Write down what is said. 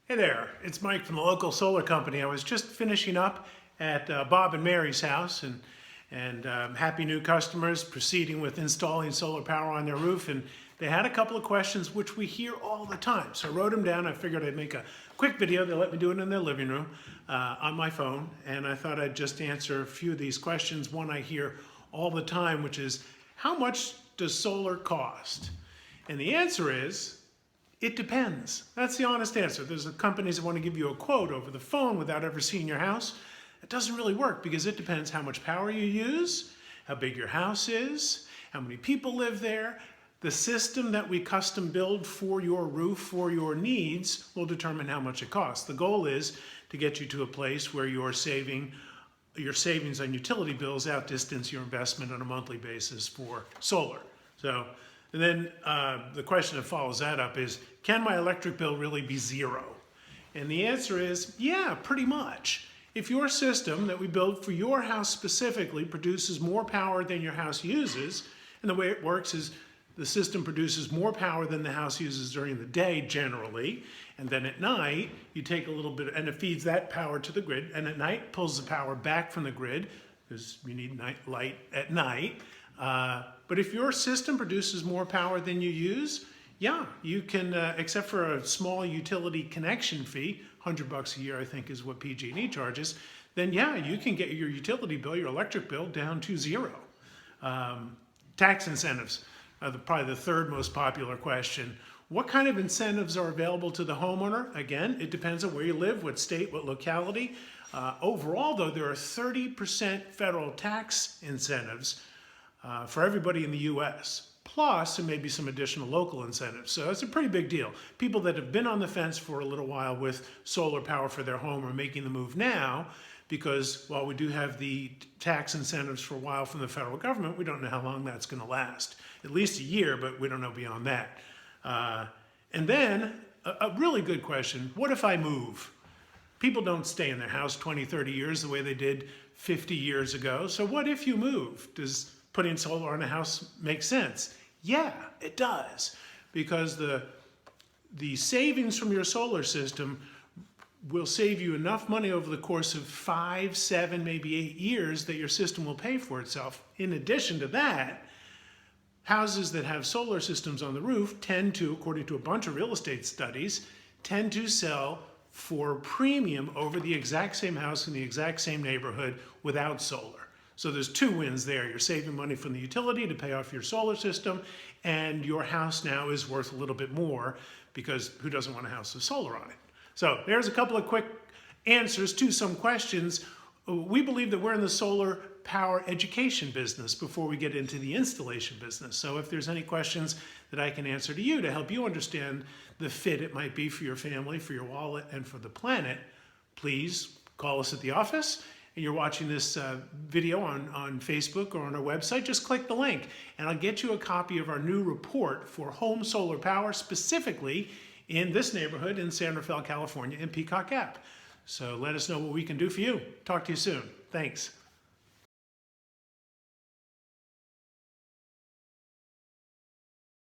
Hey there, it's Mike from the local solar company. I was just finishing up at Bob and Mary's house and happy new customers proceeding with installing solar power on their roof, and they had a couple of questions which we hear all the time. So I wrote them down. I figured I'd make a quick video. They let me do it in their living room on my phone, and I thought I'd just answer a few of these questions. One I hear all the time, which is, how much does solar cost? And the answer is, it depends. That's the honest answer. There's companies that want to give you a quote over the phone without ever seeing your house. It doesn't really work because it depends how much power you use, how big your house is, how many people live there. The system that we custom build for your roof, for your needs, will determine how much it costs. The goal is to get you to a place where your savings on utility bills outdistance your investment on a monthly basis for solar. And then the question that follows that up is, can my electric bill really be zero? And the answer is, yeah, pretty much. If your system that we build for your house specifically produces more power than your house uses, and the way it works is the system produces more power than the house uses during the day generally, and then at night you take a little bit and it feeds that power to the grid, and at night pulls the power back from the grid because you need night light at night. But if your system produces more power than you use, yeah, you can, except for a small utility connection fee, $100 a year I think is what PG&E charges, then yeah, you can get your utility bill, your electric bill, down to zero. Tax incentives are probably the third most popular question. What kind of incentives are available to the homeowner? Again, it depends on where you live, what state, what locality. Overall though, there are 30% federal tax incentives for everybody in the US, plus there may be some additional local incentives. So it's a pretty big deal. People that have been on the fence for a little while with solar power for their home are making the move now, because while we do have the tax incentives for a while from the federal government, we don't know how long that's going to last. At least a year, but we don't know beyond that. And then a really good question, what if I move? People don't stay in their house 20, 30 years the way they did 50 years ago. So what if you move? Does putting solar on a house make sense? Yeah, it does, because the savings from your solar system will save you enough money over the course of 5, 7, maybe 8 years that your system will pay for itself. In addition to that, houses that have solar systems on the roof tend to, according to a bunch of real estate studies, tend to sell for premium over the exact same house in the exact same neighborhood without solar. So there's two wins there. You're saving money from the utility to pay off your solar system, and your house now is worth a little bit more because who doesn't want a house with solar on it? So there's a couple of quick answers to some questions. We believe that we're in the solar power education business before we get into the installation business. So if there's any questions that I can answer to you to help you understand the fit it might be for your family, for your wallet, and for the planet, please call us at the office. And you're watching this video on Facebook or on our website, just click the link and I'll get you a copy of our new report for home solar power, specifically in this neighborhood in San Rafael, California, in Peacock Gap. So let us know what we can do for you. Talk to you soon. Thanks.